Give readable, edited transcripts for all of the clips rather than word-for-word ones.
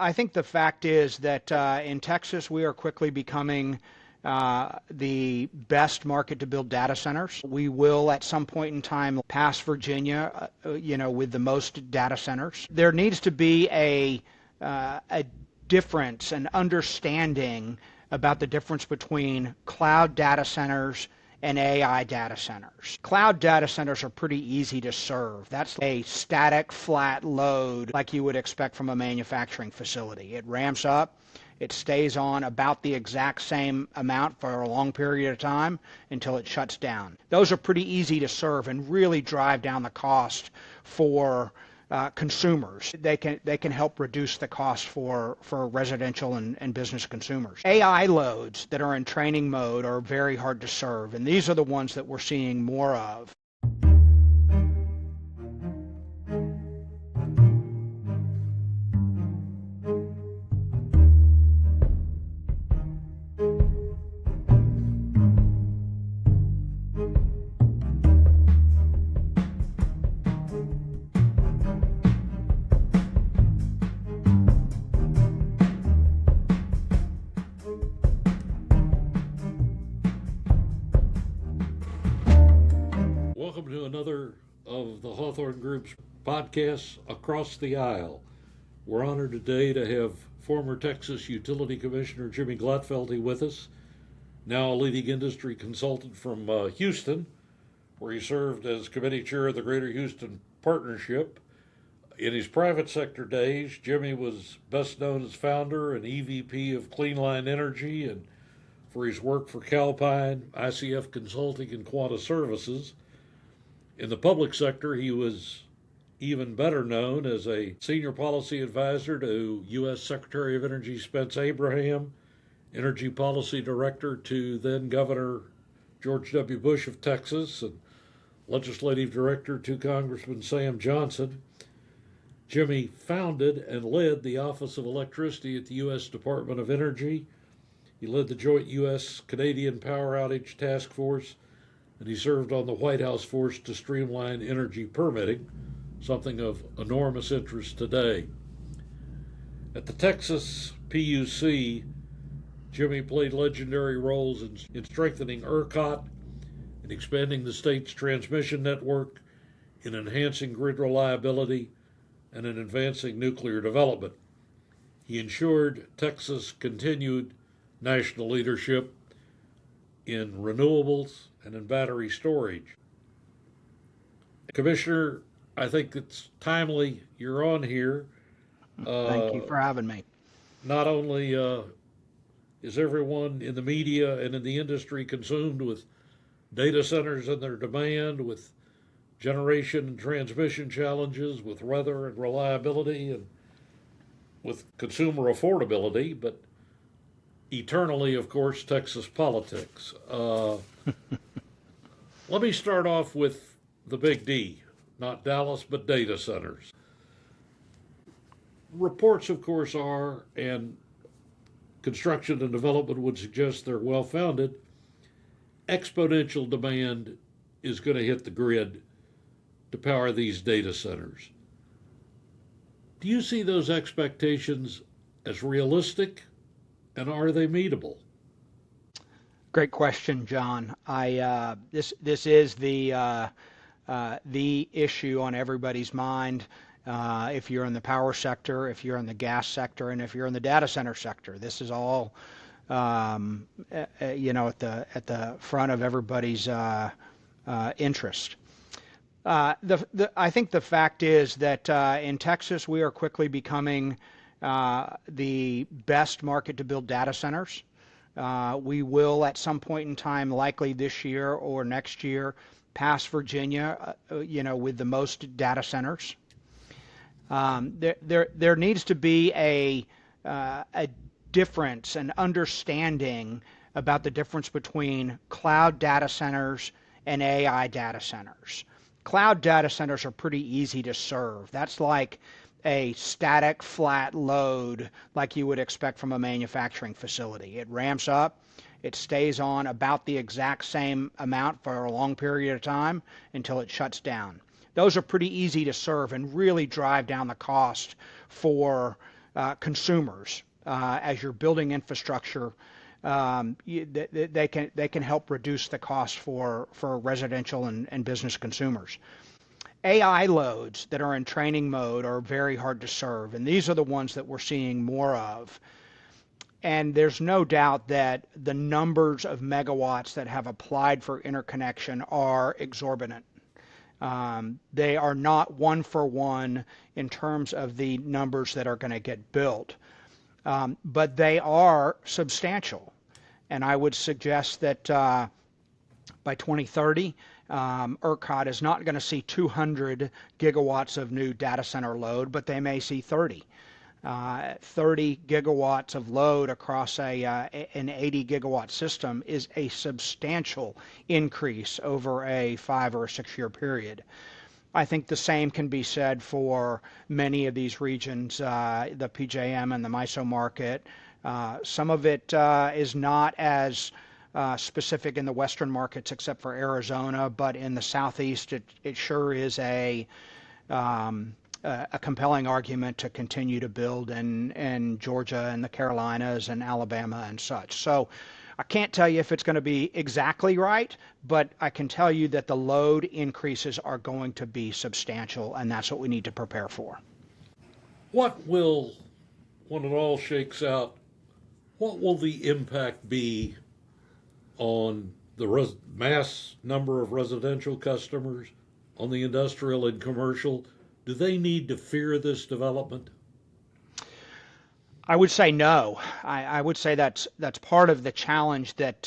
I think the fact is that in Texas, we are quickly becoming the best market to build data centers. We will at some point in time pass Virginia, with the most data centers. There needs to be a difference, an understanding about the difference between cloud data centers and AI data centers. Cloud data centers are pretty easy to serve. That's a static, flat load like you would expect from a manufacturing facility. It ramps up, it stays on about the exact same amount for a long period of time until it shuts down. Those are pretty easy to serve and really drive down the cost for consumers. They can help reduce the cost for residential and business consumers. AI loads that are in training mode are very hard to serve, and these are the ones that we're seeing more of. Welcome to another of the Hawthorne Group's podcasts Across the Aisle. We're honored today to have former Texas Utility Commissioner Jimmy Glotfelty with us, now a leading industry consultant from Houston, where he served as committee chair of the Greater Houston Partnership. In his private sector days, Jimmy was best known as founder and EVP of CleanLine Energy, and for his work for CalPine, ICF Consulting, and Quantas Services. In the public sector, he was even better known as a senior policy advisor to U.S. Secretary of Energy Spence Abraham, energy policy director to then Governor George W. Bush of Texas, and legislative director to Congressman Sam Johnson. Jimmy founded and led the Office of Electricity at the U.S. Department of Energy. He led the joint U.S.-Canadian Power Outage Task Force, and he served on the White House force to streamline energy permitting, something of enormous interest today. At the Texas PUC, Jimmy played legendary roles in strengthening ERCOT, in expanding the state's transmission network, in enhancing grid reliability, and in advancing nuclear development. He ensured Texas continued national leadership in renewables and in battery storage. Commissioner, I think it's timely you're on here. Thank you for having me. Not only is everyone in the media and in the industry consumed with data centers and their demand, with generation and transmission challenges, with weather and reliability, and with consumer affordability, but eternally, of course, Texas politics. Let me start off with the big D, not Dallas, but data centers. Reports, of course, are, and construction and development would suggest they're well-founded, exponential demand is going to hit the grid to power these data centers. Do you see those expectations as realistic, and are they meetable? Great question, John. This is the issue on everybody's mind. If you're in the power sector, if you're in the gas sector, and if you're in the data center sector, this is all at the front of everybody's interest. I think the fact is that in Texas, we are quickly becoming the best market to build data centers. We will at some point in time, likely this year or next year, pass Virginia, with the most data centers. There needs to be a difference, an understanding about the difference between cloud data centers and AI data centers. Cloud data centers are pretty easy to serve. That's like a static, flat load like you would expect from a manufacturing facility. It ramps up, it stays on about the exact same amount for a long period of time until it shuts down. Those are pretty easy to serve and really drive down the cost for consumers as you're building infrastructure. They can help reduce the cost for residential and business consumers. AI loads that are in training mode are very hard to serve, and these are the ones that we're seeing more of. And there's no doubt that the numbers of megawatts that have applied for interconnection are exorbitant. They are not one for one in terms of the numbers that are going to get built, but they are substantial. And I would suggest that by 2030, ERCOT is not going to see 200 gigawatts of new data center load, but they may see 30. 30 gigawatts of load across an 80 gigawatt system is a substantial increase over a 5 or 6 year period. I think the same can be said for many of these regions, the PJM and the MISO market. Some of it is not as specific in the western markets except for Arizona, but in the southeast it sure is a compelling argument to continue to build in Georgia and the Carolinas and Alabama and such. So I can't tell you if it's going to be exactly right, but I can tell you that the load increases are going to be substantial, and that's what we need to prepare for. What will, when it all shakes out, what will the impact be on the mass number of residential customers, on the industrial and commercial? Do they need to fear this development? I would say no. I would say that's part of the challenge that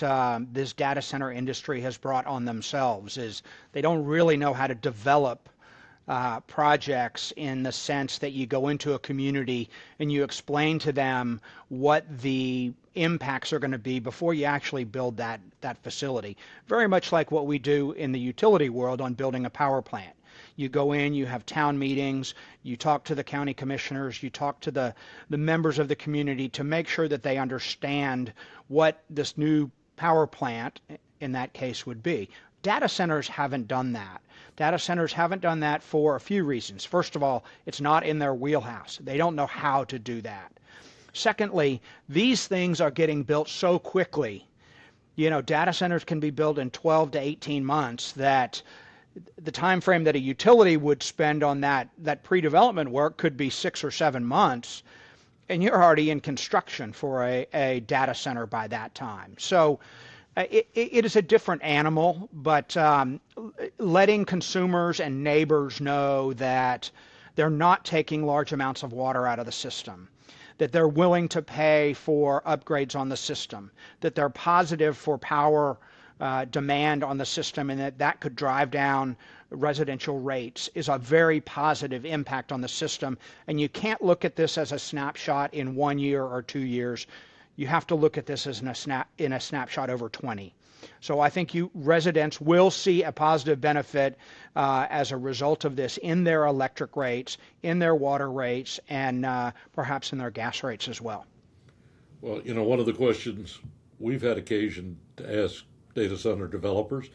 this data center industry has brought on themselves, is they don't really know how to develop projects in the sense that you go into a community and you explain to them what the impacts are going to be before you actually build that facility. Very much like what we do in the utility world on building a power plant. You go in, you have town meetings, you talk to the county commissioners, you talk to the members of the community to make sure that they understand what this new power plant in that case would be. Data centers haven't done that. Data centers haven't done that for a few reasons. First of all, it's not in their wheelhouse. They don't know how to do that. Secondly, these things are getting built so quickly. Data centers can be built in 12 to 18 months that the time frame that a utility would spend on that pre-development work could be 6 or 7 months, and you're already in construction for a data center by that time. So it is a different animal, but letting consumers and neighbors know that they're not taking large amounts of water out of the system, that they're willing to pay for upgrades on the system, that they're positive for power demand on the system, and that could drive down residential rates is a very positive impact on the system. And you can't look at this as a snapshot in 1 year or 2 years. You have to look at this as in a snapshot over 20. So I think residents will see a positive benefit as a result of this in their electric rates, in their water rates, and perhaps in their gas rates as well. Well, one of the questions we've had occasion to ask data center developers,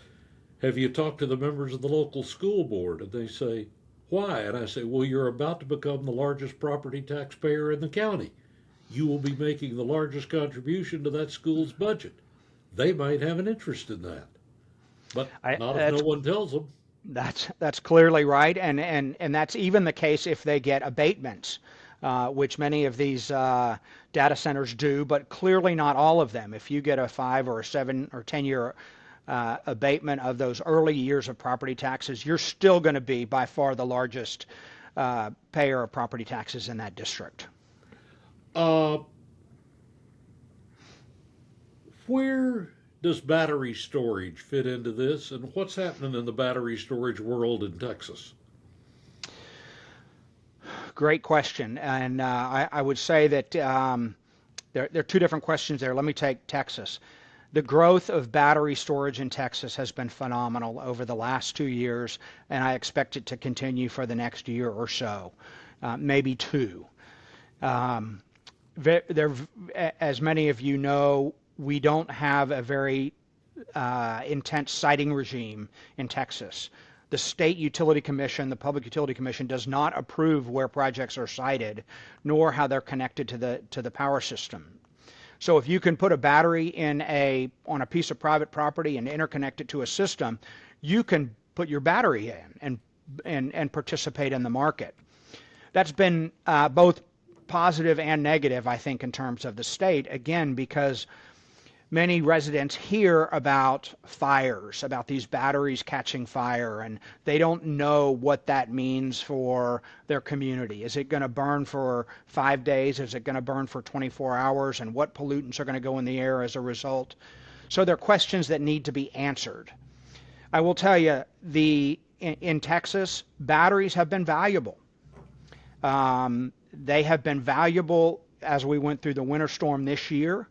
have you talked to the members of the local school board? And they say, why? And I say, well, you're about to become the largest property taxpayer in the county. You will be making the largest contribution to that school's budget. They might have an interest in that, but not if no one tells them. That's clearly right, and that's even the case if they get abatements, which many of these data centers do, but clearly not all of them. If you get a 5 or a 7 or 10 year abatement of those early years of property taxes, you're still going to be by far the largest payer of property taxes in that district. Where does battery storage fit into this, and what's happening in the battery storage world in Texas? Great question, and I would say that there are two different questions there. Let me take Texas. The growth of battery storage in Texas has been phenomenal over the last 2 years, and I expect it to continue for the next year or so, maybe 2. As many of you know, we don't have a very intense siting regime in Texas. the State Utility Commission, the Public Utility Commission, does not approve where projects are sited, nor how they're connected to the power system. So if you can put a battery on a piece of private property and interconnect it to a system, you can put your battery in and participate in the market. That's been both positive and negative, I think, in terms of the state, again, because many residents hear about fires, about these batteries catching fire, and they don't know what that means for their community. Is it going to burn for 5 days? Is it going to burn for 24 hours? And what pollutants are going to go in the air as a result? So they're questions that need to be answered. I will tell you, in Texas, batteries have been valuable. They have been valuable as we went through the winter storm this year.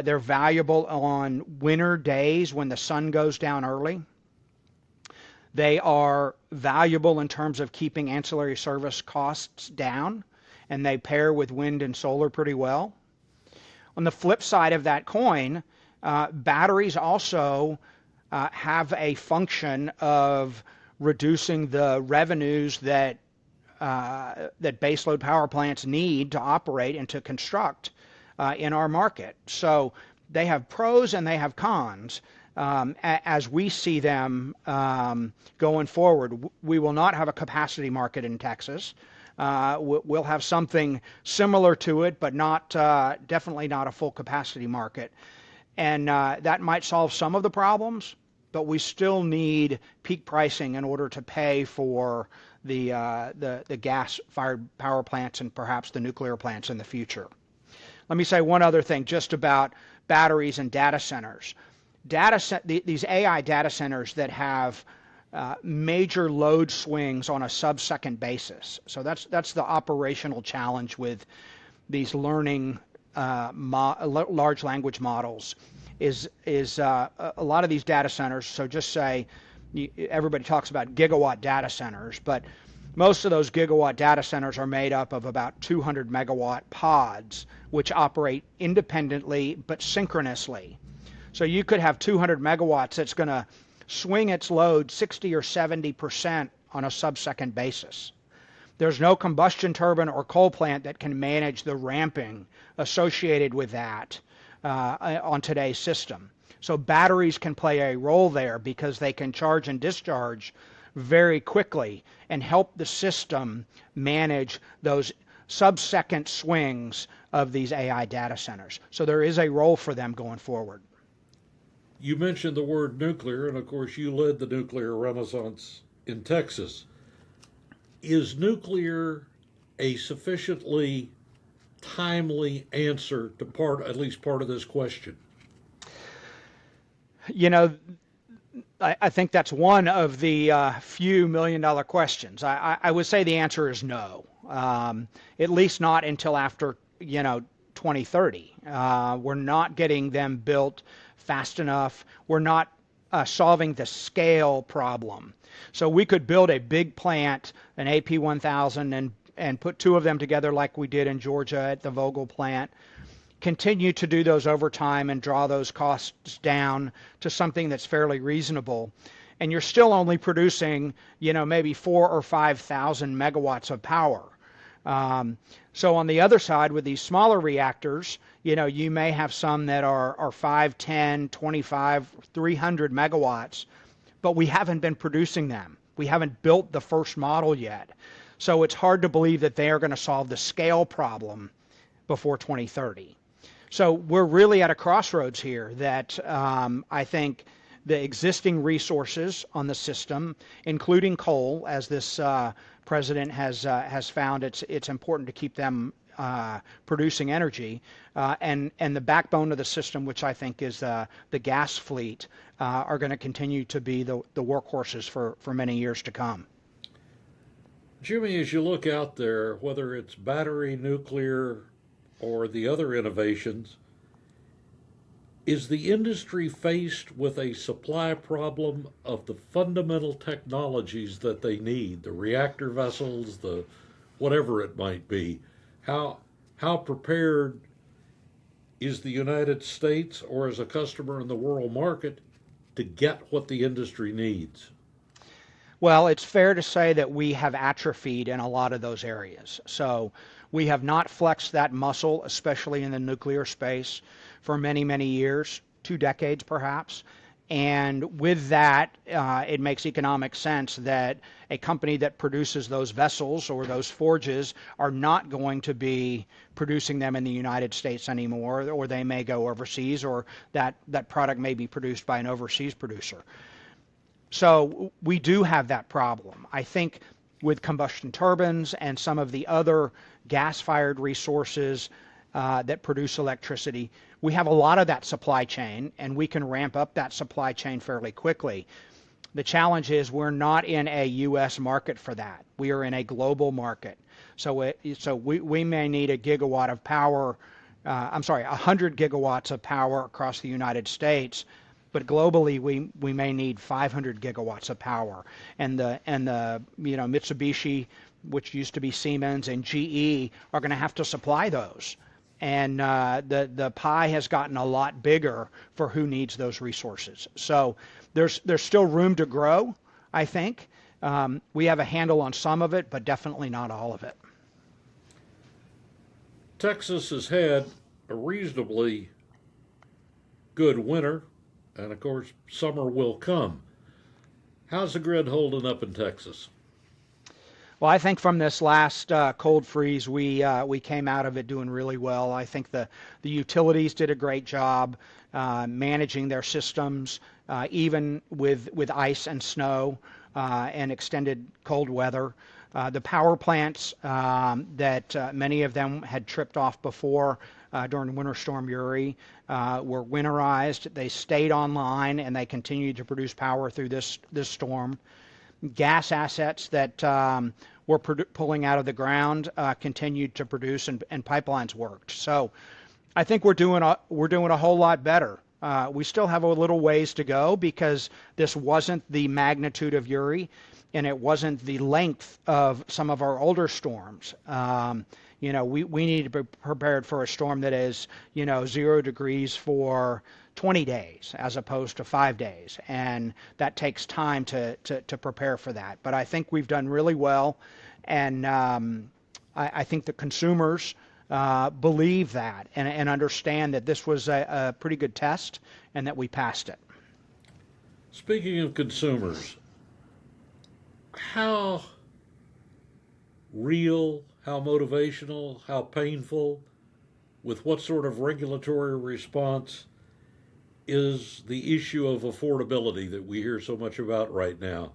They're valuable on winter days when the sun goes down early. They are valuable in terms of keeping ancillary service costs down, and they pair with wind and solar pretty well. On the flip side of that coin, batteries also have a function of reducing the revenues that baseload power plants need to operate and to construct in our market. So they have pros and they have cons. As we see them going forward, we will not have a capacity market in Texas. We'll have something similar to it, but definitely not a full capacity market. And that might solve some of the problems, but we still need peak pricing in order to pay for the gas-fired power plants and perhaps the nuclear plants in the future. Let me say one other thing just about batteries and data centers. These AI data centers that have major load swings on a sub-second basis. So that's the operational challenge with these learning large language models. Is a lot of these data centers. So just say everybody talks about gigawatt data centers, but most of those gigawatt data centers are made up of about 200 megawatt pods, which operate independently but synchronously. So you could have 200 megawatts that's going to swing its load 60 or 70% on a sub-second basis. There's no combustion turbine or coal plant that can manage the ramping associated with that on today's system. So batteries can play a role there because they can charge and discharge very quickly and help the system manage those sub-second swings of these AI data centers. So there is a role for them going forward. You mentioned the word nuclear, and of course you led the nuclear renaissance in Texas. Is nuclear a sufficiently timely answer to at least part of this question? You know, I think that's one of the few million-dollar questions. I would say the answer is no, at least not until after 2030. We're not getting them built fast enough. We're not solving the scale problem. So we could build a big plant, an AP1000, and put two of them together like we did in Georgia at the Vogtle plant. Continue to do those over time and draw those costs down to something that's fairly reasonable. And you're still only producing, maybe 4,000 or 5,000 megawatts of power. So on the other side, with these smaller reactors, you may have some that are 5, 10, 25, 300 megawatts, but we haven't been producing them. We haven't built the first model yet. So it's hard to believe that they are going to solve the scale problem before 2030. So we're really at a crossroads here that I think the existing resources on the system, including coal, as this president has found it's important to keep them producing energy, and the backbone of the system, which I think is the gas fleet, are going to continue to be the workhorses for many years to come. Jimmy, as you look out there, whether it's battery, nuclear, or the other innovations, is the industry faced with a supply problem of the fundamental technologies that they need, the reactor vessels, the whatever it might be? How prepared is the United States or as a customer in the world market to get what the industry needs? Well, it's fair to say that we have atrophied in a lot of those areas. So we have not flexed that muscle, especially in the nuclear space, for many, many years, 2 decades perhaps. And with that, it makes economic sense that a company that produces those vessels or those forges are not going to be producing them in the United States anymore, or they may go overseas, or that product may be produced by an overseas producer. So we do have that problem. I think with combustion turbines and some of the other gas-fired resources that produce electricity, we have a lot of that supply chain, and we can ramp up that supply chain fairly quickly. The challenge is we're not in a U.S. market for that. We are in a global market. So we may need a gigawatt of power, 100 gigawatts of power across the United States, but globally we may need 500 gigawatts of power. And the Mitsubishi, which used to be Siemens, and GE are going to have to supply those. And the pie has gotten a lot bigger for who needs those resources. So there's still room to grow, I think. We have a handle on some of it, but definitely not all of it. Texas has had a reasonably good winter, and of course, summer will come. How's the grid holding up in Texas? Well, I think from this last cold freeze, we came out of it doing really well. I think the utilities did a great job managing their systems, even with ice and snow and extended cold weather. The power plants that many of them had tripped off before during Winter Storm Uri were winterized. They stayed online, and they continued to produce power through this storm. Gas assets that were pulling out of the ground continued to produce, and pipelines worked. So I think we're doing a whole lot better. We still have a little ways to go because this wasn't the magnitude of Uri, and it wasn't the length of some of our older storms. We need to be prepared for a storm that is 0 degrees for 20 days as opposed to 5 days, and that takes time to prepare for that. But I think we've done really well, and I think the consumers believe that and understand that this was a pretty good test and that we passed it. Speaking of consumers, how real, how motivational, how painful, with what sort of regulatory response is the issue of affordability that we hear so much about right now?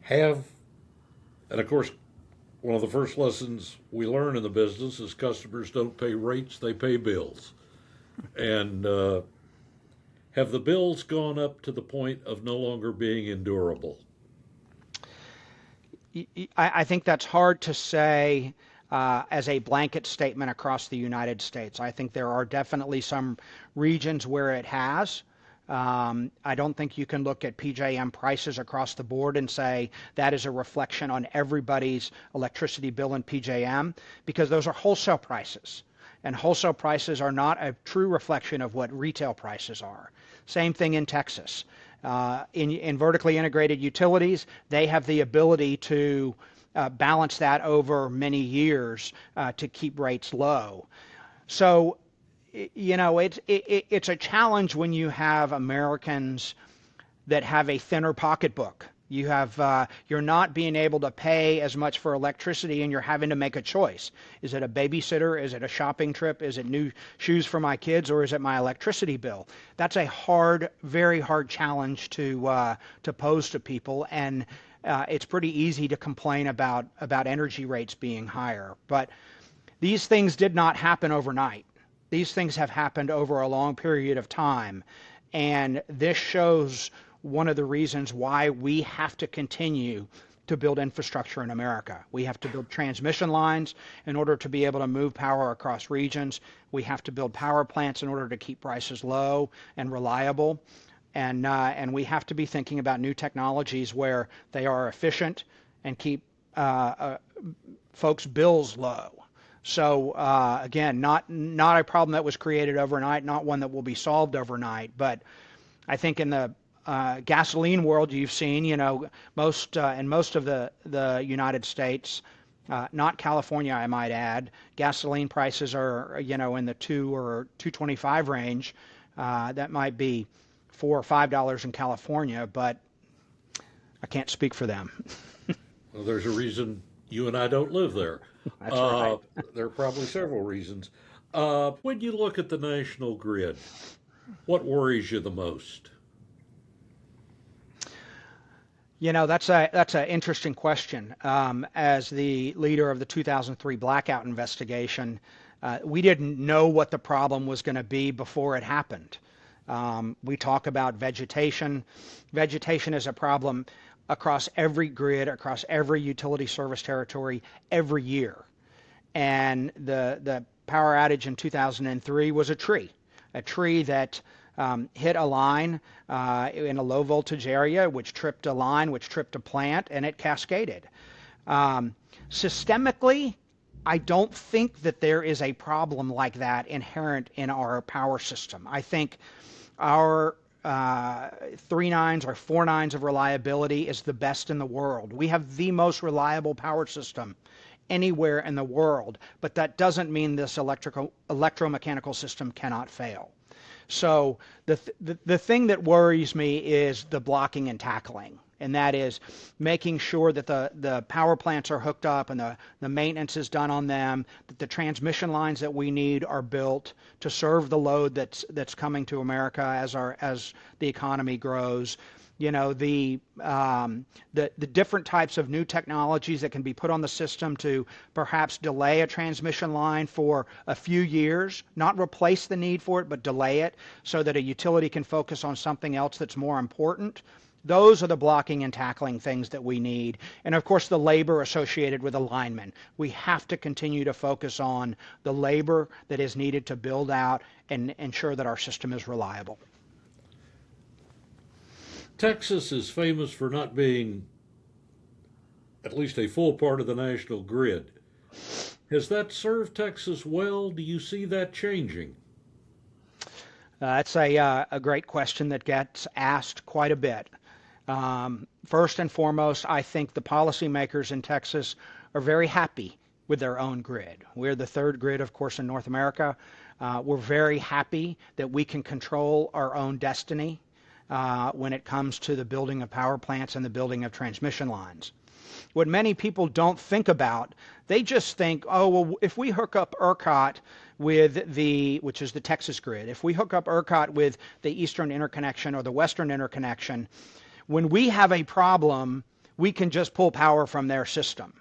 And of course, one of the first lessons we learn in the business is customers don't pay rates, they pay bills. And have the bills gone up to the point of no longer being endurable? I think that's hard to say as a blanket statement across the United States. I think there are definitely some regions where it has. I don't think you can look at PJM prices across the board and say that is a reflection on everybody's electricity bill in PJM, because those are wholesale prices. And wholesale prices are not a true reflection of what retail prices are. Same thing in Texas. In vertically integrated utilities, they have the ability to balance that over many years to keep rates low. So, it's a challenge when you have Americans that have a thinner pocketbook. You're not being able to pay as much for electricity, and you're having to make a choice. Is it a babysitter? Is it a shopping trip? Is it new shoes for my kids? Or is it my electricity bill? That's a very hard challenge to pose to people, and it's pretty easy to complain about energy rates being higher. But these things did not happen overnight. These things have happened over a long period of time, and this shows one of the reasons why we have to continue to build infrastructure in America. We have to build transmission lines in order to be able to move power across regions. We have to build power plants in order to keep prices low and reliable. And we have to be thinking about new technologies where they are efficient and keep folks' bills low. So again, not a problem that was created overnight, not one that will be solved overnight, but I think in the gasoline world, you've seen, most in most of the United States, not California, I might add, gasoline prices are, in the 2 or 2.25 range. That might be $4 or $5 in California, but I can't speak for them. Well, there's a reason you and I don't live there. That's right. There are probably several reasons. When you look at the national grid, what worries you the most? That's an interesting question. As the leader of the 2003 blackout investigation, we didn't know what the problem was going to be before it happened. We talk about vegetation. Vegetation is a problem across every grid, across every utility service territory every year. And the power outage in 2003 was a tree that hit a line in a low voltage area, which tripped a line, which tripped a plant, and it cascaded. Systemically, I don't think that there is a problem like that inherent in our power system. I think our 3 nines or 4 nines of reliability is the best in the world. We have the most reliable power system anywhere in the world, but that doesn't mean this electromechanical system cannot fail. So the thing that worries me is the blocking and tackling, and that is making sure that the power plants are hooked up and the maintenance is done on them, that the transmission lines that we need are built to serve the load that's coming to America as the economy grows. The different types of new technologies that can be put on the system to perhaps delay a transmission line for a few years, not replace the need for it, but delay it so that a utility can focus on something else that's more important. Those are the blocking and tackling things that we need. And of course, the labor associated with alignment. We have to continue to focus on the labor that is needed to build out and ensure that our system is reliable. Texas is famous for not being at least a full part of the national grid. Has that served Texas well? Do you see that changing? That's a great question that gets asked quite a bit. First and foremost, I think the policymakers in Texas are very happy with their own grid. We're the third grid, of course, in North America. We're very happy that we can control our own destiny when it comes to the building of power plants and the building of transmission lines. What many people don't think about, they just think, oh, well, if we hook up ERCOT with which is the Texas grid, if we hook up ERCOT with the Eastern interconnection or the Western interconnection, when we have a problem, we can just pull power from their system.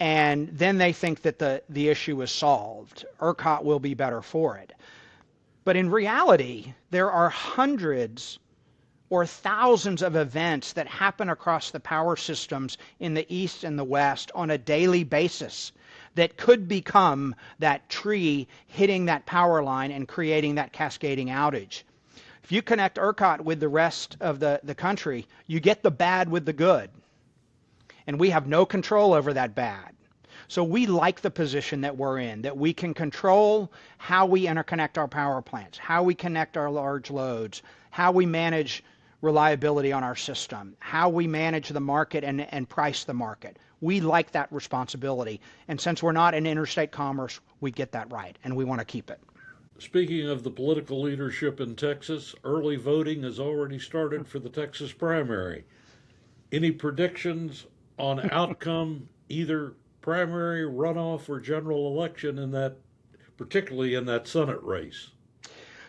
And then they think that the issue is solved. ERCOT will be better for it. But in reality, there are hundreds or thousands of events that happen across the power systems in the East and the West on a daily basis that could become that tree hitting that power line and creating that cascading outage. If you connect ERCOT with the rest of the country, you get the bad with the good. And we have no control over that bad. So we like the position that we're in, that we can control how we interconnect our power plants, how we connect our large loads, how we manage reliability on our system, how we manage the market and price the market. We like that responsibility. And since we're not in interstate commerce, we get that right, and we want to keep it. Speaking of the political leadership in Texas, early voting has already started for the Texas primary. Any predictions on outcome, either primary, runoff, or general election in that, particularly in that Senate race?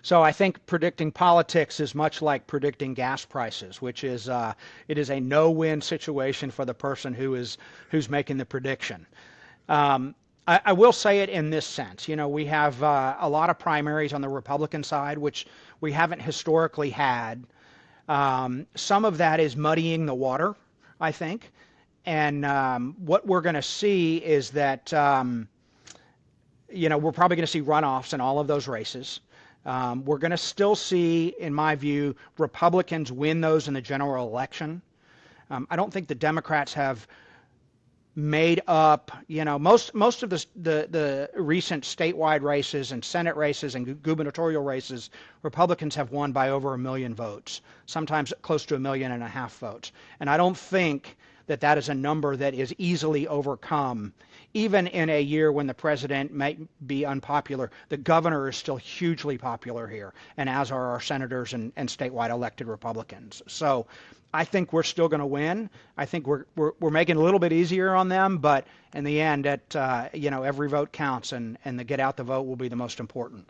So I think predicting politics is much like predicting gas prices, which is it is a no-win situation for the person who's making the prediction. I will say it in this sense. We have a lot of primaries on the Republican side, which we haven't historically had. Some of that is muddying the water, I think. And what we're going to see is that, we're probably going to see runoffs in all of those races. We're going to still see, in my view, Republicans win those in the general election. I don't think the Democrats have made up, most of the recent statewide races and Senate races and gubernatorial races, Republicans have won by over 1 million votes, sometimes close to 1.5 million votes. And I don't think that is a number that is easily overcome. Even in a year when the president might be unpopular, the governor is still hugely popular here, and as are our senators and statewide elected Republicans. So I think we're still going to win. I think we're making it a little bit easier on them, but in the end, every vote counts, and the get out the vote will be the most important.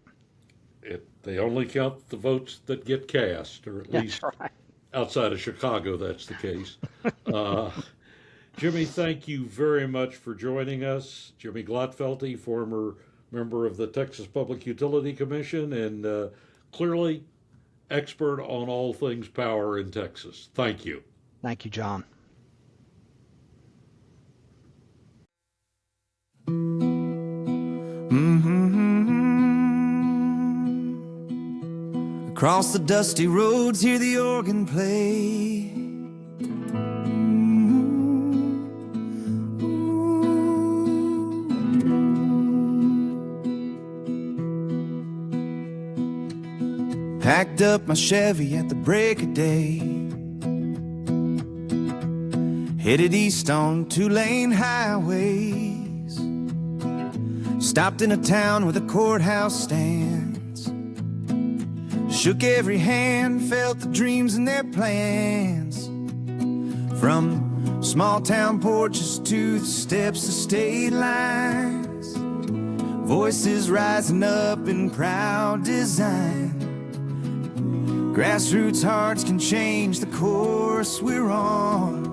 They only count the votes that get cast, or at least right. Outside of Chicago, that's the case. Jimmy, thank you very much for joining us. Jimmy Glotfelty, former member of the Texas Public Utility Commission, and clearly expert on all things power in Texas. Thank you. Thank you, John. Across the dusty roads, hear the organ play. Packed up my Chevy at the break of day, headed east on 2-lane highways. Stopped in a town where the courthouse stands, shook every hand, felt the dreams and their plans. From small town porches to the steps of state lines, voices rising up in proud design. Grassroots hearts can change the course we're on.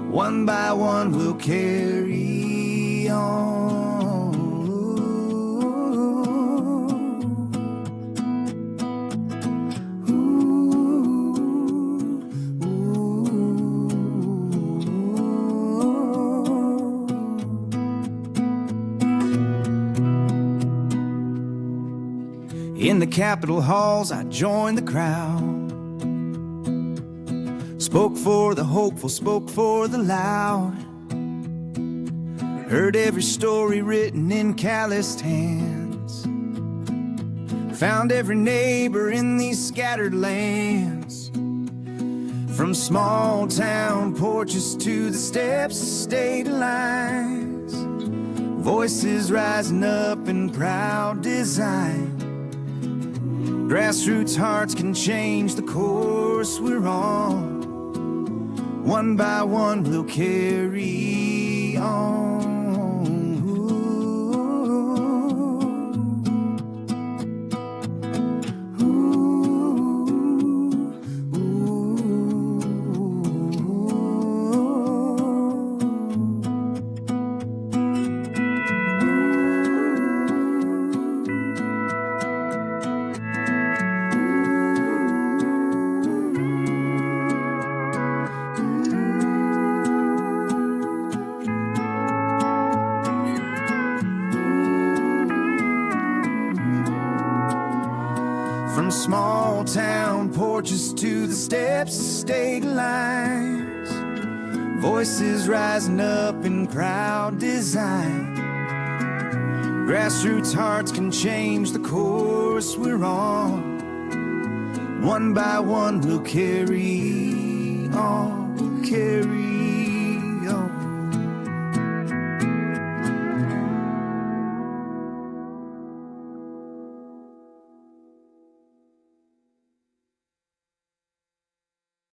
One by one we'll carry on. In the Capitol halls, I joined the crowd. Spoke for the hopeful, spoke for the loud. Heard every story written in calloused hands. Found every neighbor in these scattered lands. From small town porches to the steps of state lines, voices rising up in proud design. Grassroots hearts can change the course we're on. One by one we'll carry on. From small town porches to the steps of state lines, voices rising up in proud design. Grassroots hearts can change the course we're on. One by one we'll carry on, carry